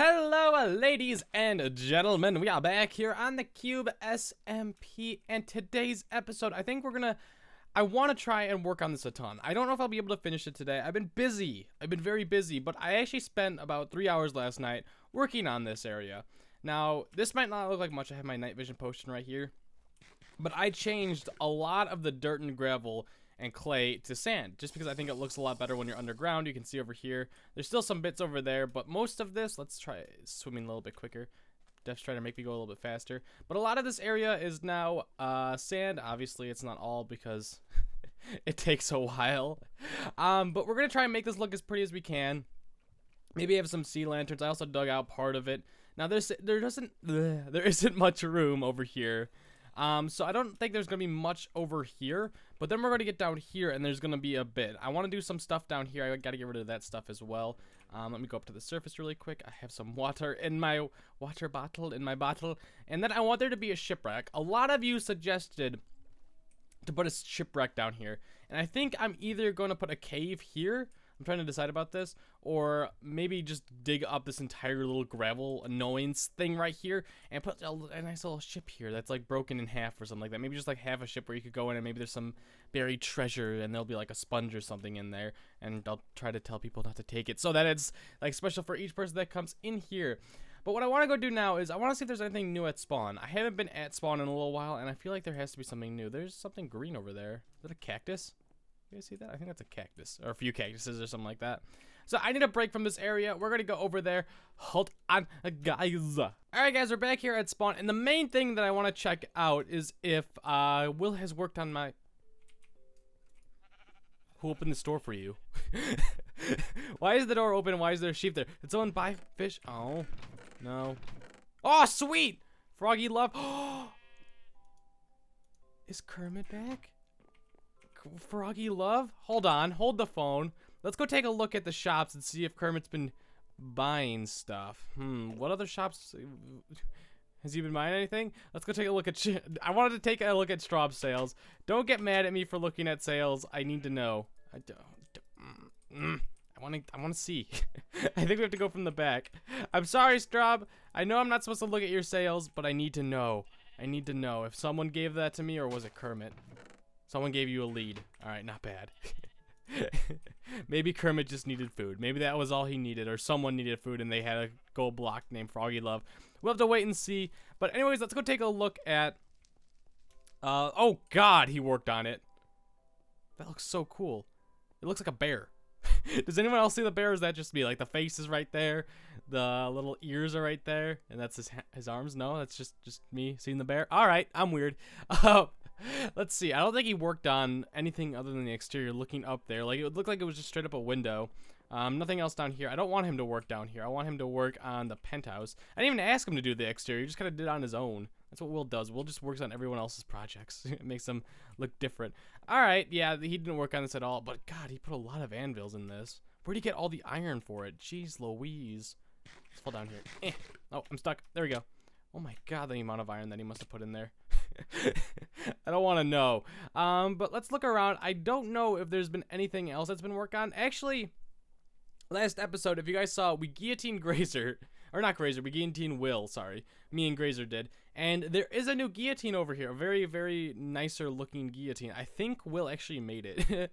Hello, ladies and gentlemen. We are back here on the Cube SMP, and today's episode, I want to try and work on this a ton. I don't know if I'll be able to finish it today. I've been busy. I've been very busy, but I actually spent about 3 hours last night working on this area. Now, this might not look like much. I have my night vision potion right here, but I changed a lot of the dirt and gravel and clay to sand, just because I think it looks a lot better when you're underground. You can see over here, there's still some bits over there, but most of this, let's try swimming a little bit quicker. Death's trying to make me go a little bit faster, but a lot of this area is now sand. Obviously, it's not all because it takes a while, but we're gonna try and make this look as pretty as we can. Maybe have some sea lanterns. I also dug out part of it. Now there isn't much room over here. So I don't think there's going to be much over here, but then we're going to get down here and there's going to be a bit. I want to do some stuff down here. I got to get rid of that stuff as well. Let me go up to the surface really quick. I have some water in my water bottle, and then I want there to be a shipwreck. A lot of you suggested to put a shipwreck down here, and I think I'm either going to put a cave here. I'm trying to decide about this, or maybe just dig up this entire little gravel annoyance thing right here and put a nice little ship here that's like broken in half or something like that. Maybe just like have a ship where you could go in and maybe there's some buried treasure and there'll be like a sponge or something in there, and I'll try to tell people not to take it so that it's like special for each person that comes in here. But what I want to go do now is I want to see if there's anything new at spawn. I haven't been at spawn in a little while, and I feel like there has to be something new. There's something green over there. Is that a cactus? You guys see that? I think that's a cactus, or a few cactuses or something like that. So I need a break from this area. We're gonna go over there. Hold on, guys. All right, guys, we're back here at spawn, and the main thing that I want to check out is if Will has worked on my... Who opened the door for you? Why is the door open? Why is there a sheep there? Did someone buy fish? Oh, no. Oh, sweet! Froggy Love. Is Kermit back? Froggy Love? Hold on, hold the phone. Let's go take a look at the shops and see if Kermit's been buying stuff. What other shops? Has he been buying anything? Let's go take a look at... I wanted to take a look at Straw's sales. Don't get mad at me for looking at sales. I need to know. I want to see. I think we have to go from the back. I'm sorry, Straw. I know I'm not supposed to look at your sales, but I need to know. I need to know if someone gave that to me or was it Kermit? Someone gave you a lead. Alright, not bad. Maybe Kermit just needed food. Maybe that was all he needed, or someone needed food and they had a gold block named Froggy Love. We'll have to wait and see. But anyways, let's go take a look at... oh god, he worked on it. That looks so cool. It looks like a bear. Does anyone else see the bear, or is that just me? Like, the face is right there, the little ears are right there, and that's his arms? No, that's just me seeing the bear. Alright, I'm weird. Let's see. I don't think he worked on anything other than the exterior looking up there. Like, it would look like it was just straight up a window. Nothing else down here. I don't want him to work down here. I want him to work on the penthouse. I didn't even ask him to do the exterior. He just kind of did it on his own. That's what Will does. Will just works on everyone else's projects. It makes them look different. Alright, yeah, he didn't work on this at all. But, God, he put a lot of anvils in this. Where'd he get all the iron for it? Jeez Louise. Let's fall down here. Oh, I'm stuck. There we go. Oh my god, the amount of iron that he must have put in there. I don't want to know. But let's look around. I don't know if there's been anything else that's been worked on. Actually, last episode, if you guys saw, we guillotined Grazer. Or not Grazer, we guillotined Will, sorry. Me and Grazer did. And there is a new guillotine over here. A very, very nicer looking guillotine. I think Will actually made it.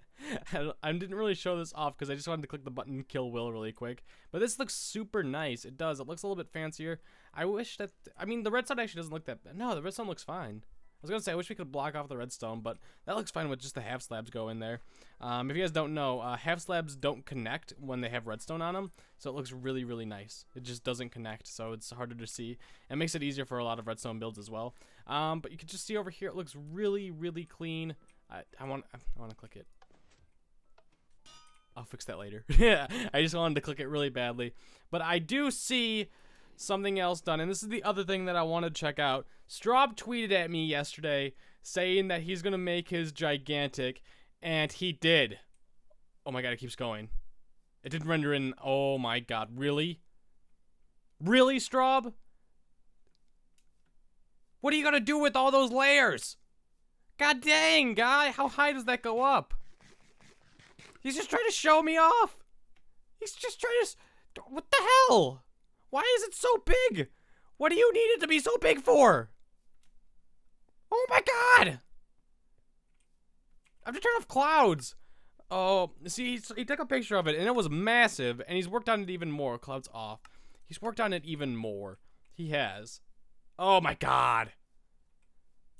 I didn't really show this off because I just wanted to click the button and kill Will really quick. But this looks super nice. It does. It looks a little bit fancier. I wish that... I mean, the redstone actually doesn't look that bad. No, the redstone looks fine. I was going to say, I wish we could block off the redstone, but that looks fine with just the half slabs go in there. If you guys don't know, half slabs don't connect when they have redstone on them, so it looks really, really nice. It just doesn't connect, so it's harder to see. It makes it easier for a lot of redstone builds as well. But you can just see over here, it looks really, really clean. I want to click it. I'll fix that later. Yeah, I just wanted to click it really badly. But I do see something else done, and this is the other thing that I want to check out. Straub tweeted at me yesterday saying that he's gonna make his gigantic, and he did. Oh my god, it keeps going. It didn't render in. Oh my god, really? Really, Straub? What are you gonna do with all those layers? God dang, guy, how high does that go up? He's just trying to show me off. He's just trying to... What the hell? Why is it so big? What do you need it to be so big for? Oh my god! I have to turn off clouds. Oh, see, he took a picture of it, and it was massive, and he's worked on it even more. Clouds off. He's worked on it even more. He has. Oh my god.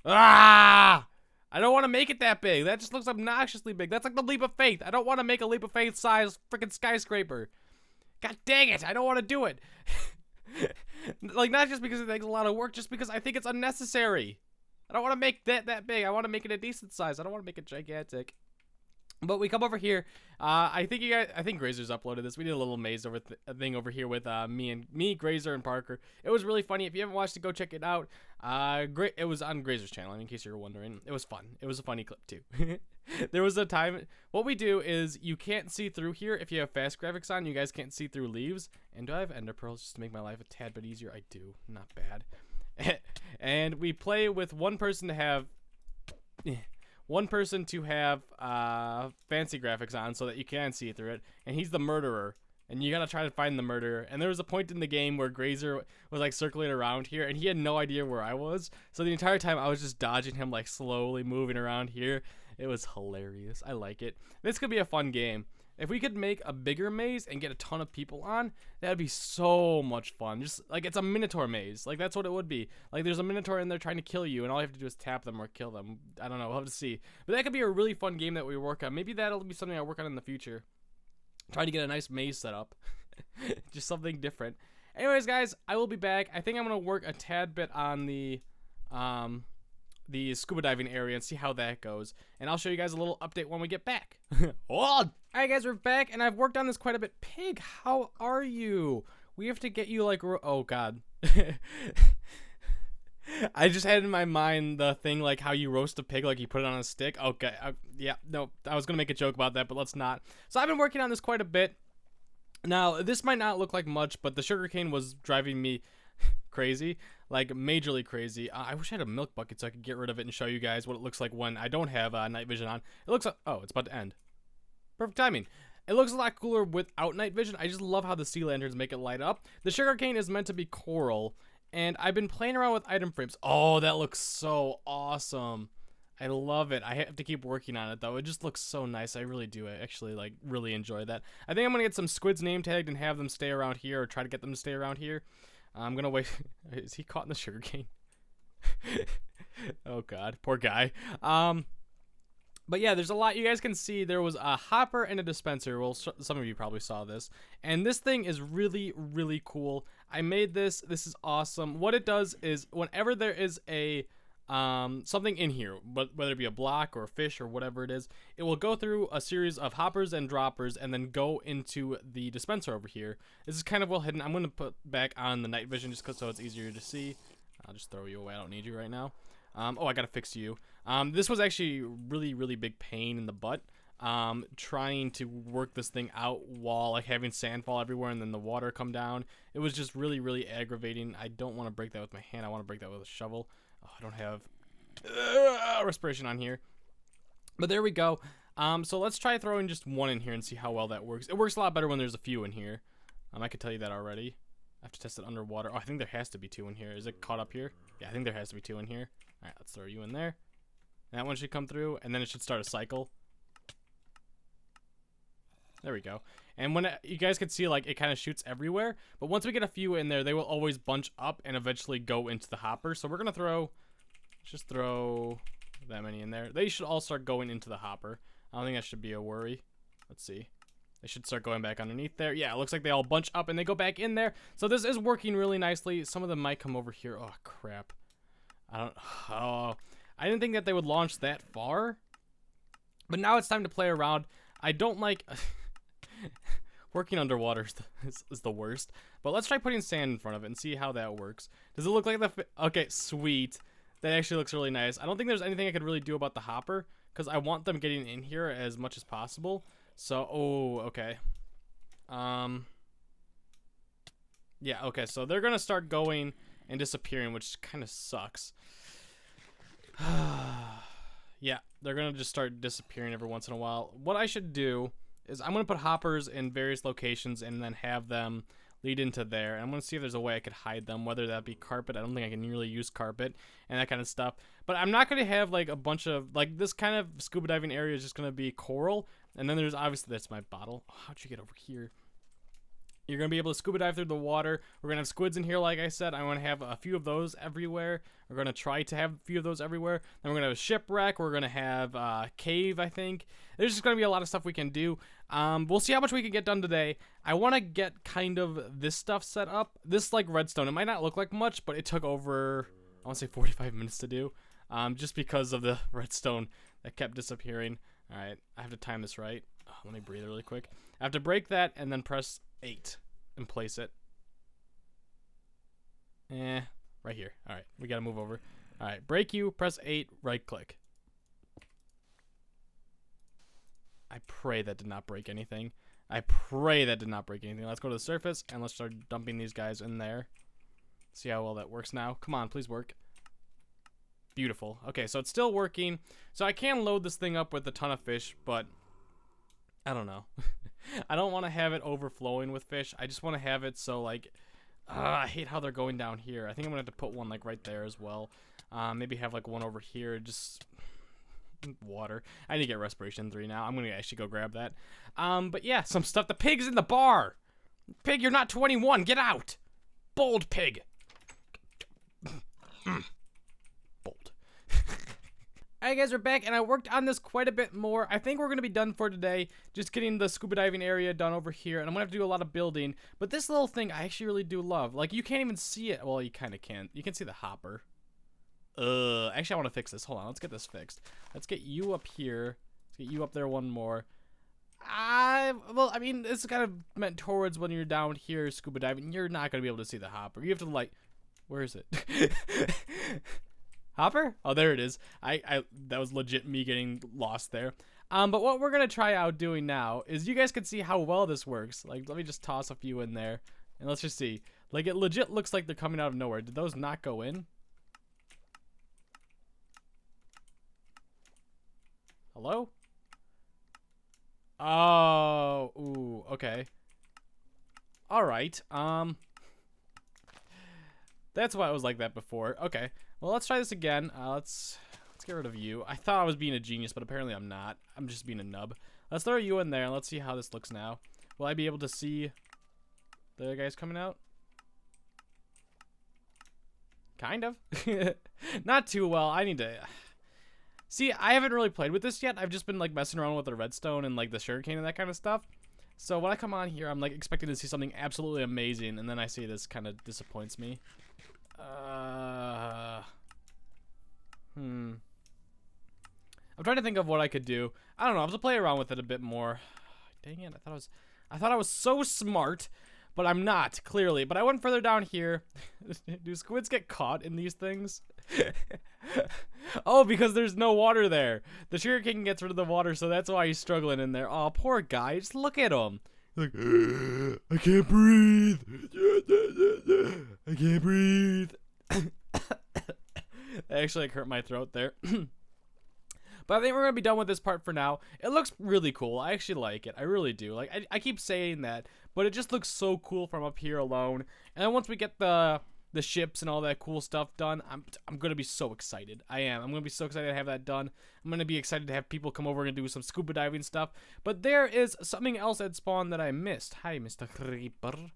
Ah! I don't want to make it that big. That just looks obnoxiously big. That's like the leap of faith. I don't want to make a leap of faith size freaking skyscraper. God dang it. I don't want to do it. Like, not just because it takes a lot of work, just because I think it's unnecessary. I don't want to make that big. I want to make it a decent size. I don't want to make it gigantic. But we come over here. I think Grazer's uploaded this. We did a little maze thing over here with me, Grazer, and Parker. It was really funny. If you haven't watched it, go check it out. It was on Grazer's channel, in case you were wondering. It was fun. It was a funny clip too. There was a time. What we do is you can't see through here if you have fast graphics on. You guys can't see through leaves. And do I have ender pearls just to make my life a tad bit easier? I do. Not bad. And we play with one person to have fancy graphics on so that you can see through it, and he's the murderer, and you gotta try to find the murderer. And there was a point in the game where Grazer was like circling around here, and he had no idea where I was, so the entire time I was just dodging him, like slowly moving around here. It was hilarious. I like it. This could be a fun game. If we could make a bigger maze and get a ton of people on, that'd be so much fun. Just like, it's a Minotaur maze. Like, that's what it would be. Like, there's a Minotaur in there trying to kill you, and all you have to do is tap them or kill them. I don't know. We'll have to see. But that could be a really fun game that we work on. Maybe that'll be something I work on in the future. Try to get a nice maze set up. Just something different. Anyways, guys, I will be back. I think I'm going to work a tad bit on the scuba diving area and see how that goes, and I'll show you guys a little update when we get back. Alright guys, we're back, and I've worked on this quite a bit. Pig, how are you? We have to get you like, oh god. I just had in my mind the thing like how you roast a pig, like you put it on a stick. Okay, yeah, no, I was gonna make a joke about that, but let's not. So I've been working on this quite a bit. Now, this might not look like much, but the sugarcane was driving me crazy, like majorly crazy. I wish I had a milk bucket so I could get rid of it and show you guys what it looks like when I don't have night vision on. It looks like, oh, it's about to end. Perfect timing. It looks a lot cooler without night vision. I just love how the sea lanterns make it light up. The sugarcane is meant to be coral, and I've been playing around with item frames. Oh, that looks so awesome. I love it. I have to keep working on it though. It just looks so nice. I really do. I actually like really enjoy that. I think I'm gonna get some squids name tagged and have them stay around here, or try to get them to stay around here. I'm gonna wait. Is he caught in the sugarcane? Oh god, poor guy. But yeah, there's a lot you guys can see. There was a hopper and a dispenser. Well, some of you probably saw this, and this thing is really, really cool. I made this. This is awesome. What it does is whenever there is a something in here, but whether it be a block or a fish or whatever it is, it will go through a series of hoppers and droppers and then go into the dispenser over here. This is kind of well hidden. I'm going to put back on the night vision just so it's easier to see. I'll just throw you away. I don't need you right now. Oh, I gotta fix you. This was actually really, really big pain in the butt. Trying to work this thing out while like having sand fall everywhere and then the water come down. It was just really, really aggravating. I don't want to break that with my hand. I want to break that with a shovel. Oh, I don't have respiration on here. But there we go. So let's try throwing just one in here and see how well that works. It works a lot better when there's a few in here. I could tell you that already. I have to test it underwater. Oh, I think there has to be two in here. Is it caught up here? Yeah, I think there has to be two in here. Alright, let's throw you in there. That one should come through, and then it should start a cycle. There we go. And when you guys can see, like, it kind of shoots everywhere. But once we get a few in there, they will always bunch up and eventually go into the hopper. So we're going to throw, just throw that many in there. They should all start going into the hopper. I don't think that should be a worry. Let's see. They should start going back underneath there. Yeah, it looks like they all bunch up and they go back in there. So this is working really nicely. Some of them might come over here. Oh, crap. I didn't think that they would launch that far. But now it's time to play around. I don't like... working underwater is the worst. But let's try putting sand in front of it and see how that works. Does it look like the... Okay, sweet. That actually looks really nice. I don't think there's anything I could really do about the hopper, because I want them getting in here as much as possible. So, oh, okay. Yeah, okay, so they're gonna start going and disappearing, which kind of sucks. Yeah, they're gonna just start disappearing every once in a while. What I should do is I'm gonna put hoppers in various locations and then have them lead into there. And I'm going to see if there's a way I could hide them, whether that be carpet. I don't think I can really use carpet and that kind of stuff. But I'm not going to have like a bunch of, like, this kind of scuba diving area is just going to be coral. And then there's obviously, that's my bottle. Oh, how'd you get over here? You're going to be able to scuba dive through the water. We're going to have squids in here, like I said. I want to have a few of those everywhere. We're going to try to have a few of those everywhere. Then we're going to have a shipwreck. We're going to have a cave, I think. There's just going to be a lot of stuff we can do. We'll see how much we can get done today. I want to get kind of this stuff set up. This, like, redstone. It might not look like much, but it took over, I want to say 45 minutes to do. Just because of the redstone that kept disappearing. All right, I have to time this right. Oh, let me breathe really quick. I have to break that and then press 8 and place it. Right here. All right, we gotta move over. All right, break you, press 8, right click. I pray that did not break anything. I pray that did not break anything. Let's go to the surface and let's start dumping these guys in there. See how well that works now. Come on, please work. Beautiful. Okay, so it's still working. So I can load this thing up with a ton of fish, but I don't know. I don't want to have it overflowing with fish. I just want to have it so, like, I hate how they're going down here. I think I'm going to have to put one, like, right there as well. Maybe have, like, one over here. Just water. I need to get Respiration 3 now. I'm going to actually go grab that. But, yeah, some stuff. The pig's in the bar. Pig, you're not 21. Get out. Bold pig. Bold. Alright guys, we're back, and I worked on this quite a bit more. I think we're going to be done for today, just getting the scuba diving area done over here, and I'm going to have to do a lot of building, but this little thing I actually really do love. Like, you can't even see it. Well, you kind of can. You can see the hopper. Actually, I want to fix this. Hold on, let's get this fixed. Let's get you up here. Let's get you up there one more. Well, I mean, it's kind of meant towards when you're down here scuba diving. You're not going to be able to see the hopper. You have to, like, where is it? Hopper? Oh, there it is. That was legit me getting lost there. But what we're gonna try out doing now is you guys can see how well this works. Like, let me just toss a few in there, and let's just see. Like, it legit looks like they're coming out of nowhere. Did those not go in? Hello? Oh, ooh, okay. All right. That's why it was like that before. Okay. Well, let's try this again. Let's get rid of you. I thought I was being a genius, but apparently I'm not. I'm just being a nub. Let's throw you in there, and let's see how this looks now. Will I be able to see the other guys coming out? Kind of. Not too well. I need to... See, I haven't really played with this yet. I've just been, like, messing around with the redstone and, like, the sugarcane and that kind of stuff. So when I come on here, I'm, like, expecting to see something absolutely amazing, and then I see this kind of disappoints me. I'm trying to think of what I could do. I don't know. I'll have to play around with it a bit more. Dang it! I thought I was so smart, but I'm not, clearly. But I went further down here. Do squids get caught in these things? Oh, because there's no water there. The sugarcane gets rid of the water, so that's why he's struggling in there. Oh, poor guy. Just look at him. Like, I can't breathe. I can't breathe. Actually, like, hurt my throat there. But I think we're going to be done with this part for now. It looks really cool. I actually like it. I really do. Like, I keep saying that, but it just looks so cool from up here alone. And then once we get the ships and all that cool stuff done, I'm going to be so excited. I am. I'm going to be so excited to have that done. I'm going to be excited to have people come over and do some scuba diving stuff. But there is something else at spawn that I missed. Hi, Mr. Creeper.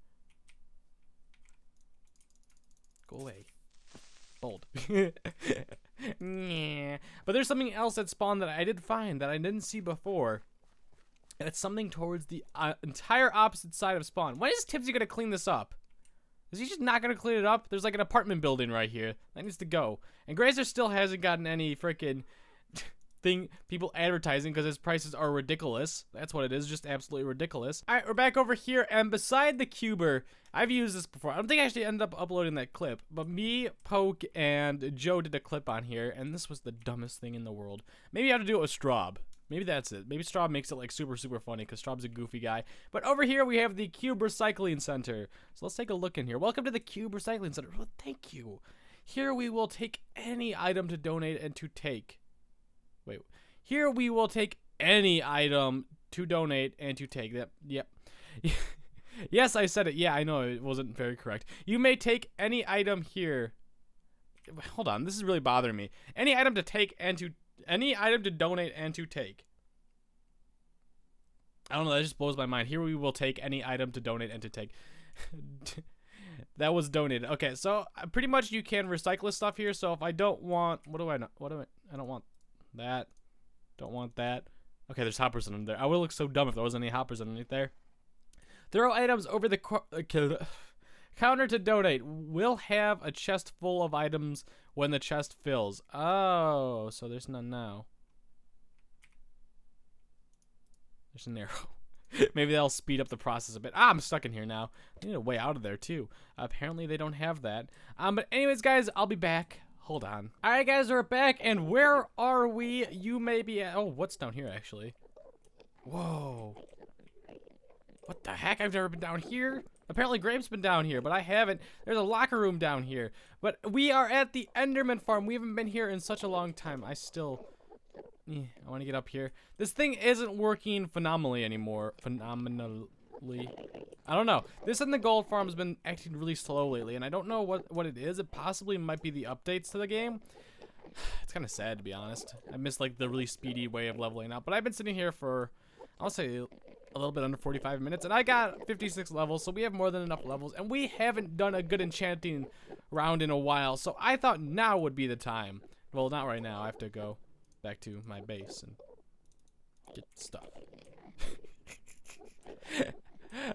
Go away. Bold. Yeah. But there's something else at spawn that I did find that I didn't see before. And it's something towards the entire opposite side of spawn. When is Tipsy going to clean this up? Is he just not going to clean it up? There's like an apartment building right here. That needs to go. And Grazer still hasn't gotten any freaking thing, people advertising, because his prices are ridiculous. That's what it is, just absolutely ridiculous. Alright, we're back over here, and beside the cuber, I've used this before. I don't think I actually ended up uploading that clip, but me, Poke, and Joe did a clip on here, and this was the dumbest thing in the world. Maybe I have to do it with Straub. Maybe that's it. Maybe Straub makes it like super funny, because Straub's a goofy guy. But over here we have the Cube Recycling Center. So let's take a look in here. Welcome to the Cube Recycling Center. Well, thank you. Here we will take any item to donate and to take. Wait. Here we will take any item to donate and to take. Yep. Yes, I said it. Yeah, I know it wasn't very correct. You may take any item here. Hold on, this is really bothering me. Any item to take and to any item to donate and to take. I don't know, that just blows my mind. Here we will take any item to donate and to take. That was donated. Okay, so pretty much you can recycle stuff here. So if I don't want, I don't want that. Don't want that. Okay, there's hoppers in there. I would look so dumb if there wasn't any hoppers underneath there. Throw items over the counter to donate. We'll have a chest full of items when the chest fills. Oh, so there's none now. There's an arrow. Maybe that'll speed up the process a bit. Ah, I'm stuck in here now. I need a way out of there too. Apparently they don't have that. But anyways, guys, I'll be back. Hold on. All right, guys, we're back, and where are we? You may be at. Oh, what's down here actually? Whoa. What the heck? I've never been down here. Apparently Grape's been down here, but I haven't. There's a locker room down here. But we are at the Enderman farm. We haven't been here in such a long time. I want to get up here. This thing isn't working phenomenally anymore. Phenomenally. I don't know. This and the gold farm has been acting really slow lately, and I don't know what it is. It possibly might be the updates to the game. It's kind of sad, to be honest. I miss like the really speedy way of leveling up. But I've been sitting here for, I'll say, a little bit under 45 minutes, and I got 56 levels, so we have more than enough levels, and we haven't done a good enchanting round in a while, so I thought now would be the time. Well, not right now. I have to go back to my base and get stuff.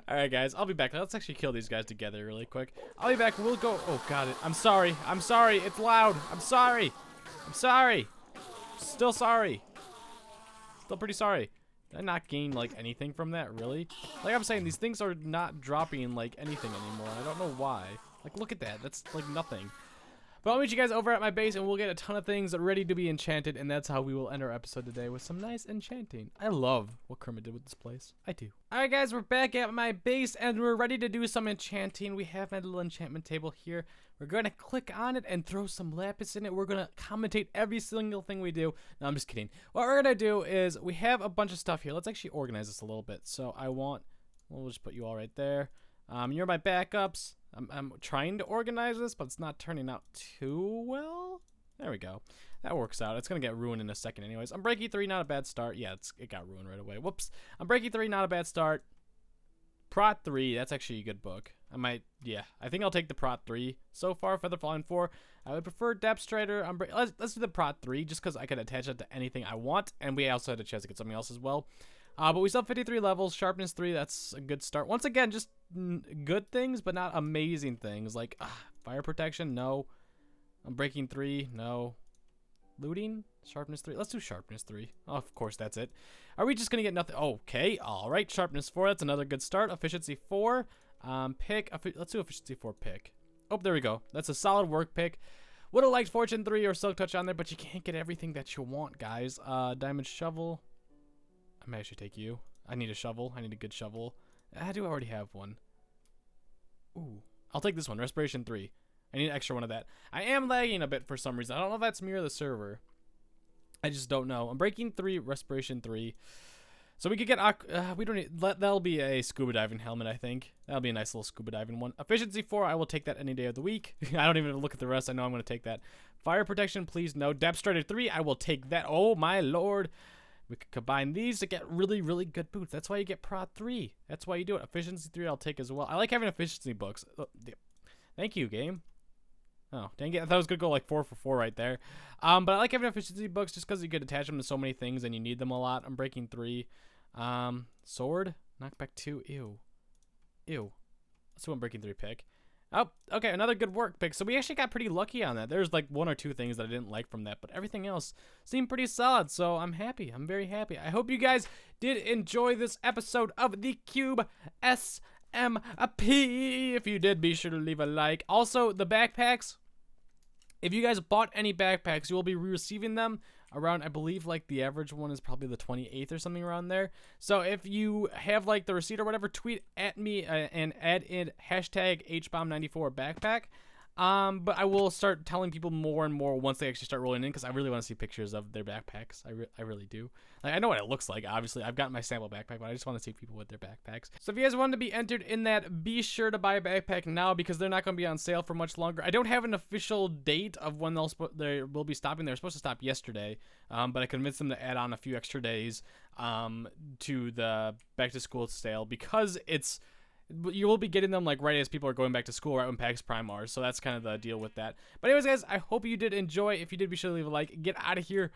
Alright, guys, I'll be back. Let's actually kill these guys together really quick. I'll be back. We'll go. Oh, got it. I'm sorry. I'm sorry. It's loud. I'm sorry. I'm sorry. Still sorry. Still pretty sorry. Did I not gain, like, anything from that, really? Like I'm saying, these things are not dropping, like, anything anymore. I don't know why. Like, look at that. That's, like, nothing. But I'll meet you guys over at my base, and we'll get a ton of things ready to be enchanted, and that's how we will end our episode today, with some nice enchanting. I love what Kermit did with this place. I do. Alright, guys, we're back at my base, and we're ready to do some enchanting. We have my little enchantment table here. We're going to click on it and throw some lapis in it. We're going to commentate every single thing we do. No, I'm just kidding. What we're going to do is we have a bunch of stuff here. Let's actually organize this a little bit. So we'll just put you all right there. You're my backups. I'm trying to organize this, but it's not turning out too well. There we go. That works out. It's going to get ruined in a second anyways. Unbreaky 3, not a bad start. Yeah, it got ruined right away. Whoops. Unbreaky 3, not a bad start. Prot 3, that's actually a good book. I think I'll take the Prot 3 so far. Featherfalling 4. I would prefer Depth Strider. Let's do the Prot 3 just because I could attach it to anything I want. And we also had a chance to get something else as well. But we still have 53 levels. Sharpness 3, that's a good start. Once again, just good things, but not amazing things. Like, fire protection, no. Unbreaking 3, no. Looting, sharpness 3. Let's do sharpness 3. Oh, of course, that's it. Are we just going to get nothing? Okay, all right. Sharpness 4, that's another good start. Efficiency 4. Let's do efficiency 4 pick. Oh, there we go. That's a solid work pick. Would have liked fortune 3 or silk touch on there, but you can't get everything that you want, guys. Diamond shovel. I may actually take you. I need a shovel. I need a good shovel. I do already have one. Ooh. I'll take this one. Respiration 3. I need an extra one of that. I am lagging a bit for some reason. I don't know if that's me or the server. I just don't know. I'm breaking 3, respiration 3. So we could get, we don't need, that'll be a scuba diving helmet, I think. That'll be a nice little scuba diving one. Efficiency 4, I will take that any day of the week. I don't even look at the rest. I know I'm going to take that. Fire protection, please no. Depth Strider 3, I will take that. Oh my lord. We could combine these to get really, really good boots. That's why you get Prot 3. That's why you do it. Efficiency 3 I'll take as well. I like having efficiency books. Thank you, game. Oh, dang it. I thought I was going to go like 4 for 4 right there. But I like having efficiency books just because you could attach them to so many things and you need them a lot. I'm breaking 3. Sword. Knockback 2. Ew. Ew. Let's do one breaking 3 pick. Oh, okay. Another good work pick. So we actually got pretty lucky on that. There's like 1 or 2 things that I didn't like from that, but everything else seemed pretty solid. So I'm happy. I'm very happy. I hope you guys did enjoy this episode of the Cube SMP. If you did, be sure to leave a like. Also, the backpacks. If you guys bought any backpacks, you will be receiving them around, I believe, like the average one is probably the 28th or something around there. So if you have like the receipt or whatever, tweet at me and add in hashtag HBomb94 backpack. But I will start telling people more and more once they actually start rolling in, because I really want to see pictures of their backpacks. I really do. Like, I know what it looks like, obviously. I've got my sample backpack, but I just want to see people with their backpacks. So if you guys want to be entered in that, be sure to buy a backpack now, because they're not going to be on sale for much longer. I don't have an official date of when they will be stopping. They were supposed to stop yesterday, but I convinced them to add on a few extra days to the back to school sale, because you will be getting them like right as people are going back to school, right when PAX Prime are. So that's kind of the deal with that. But anyways, guys, I hope you did enjoy. If you did, be sure to leave a like. Get out of here.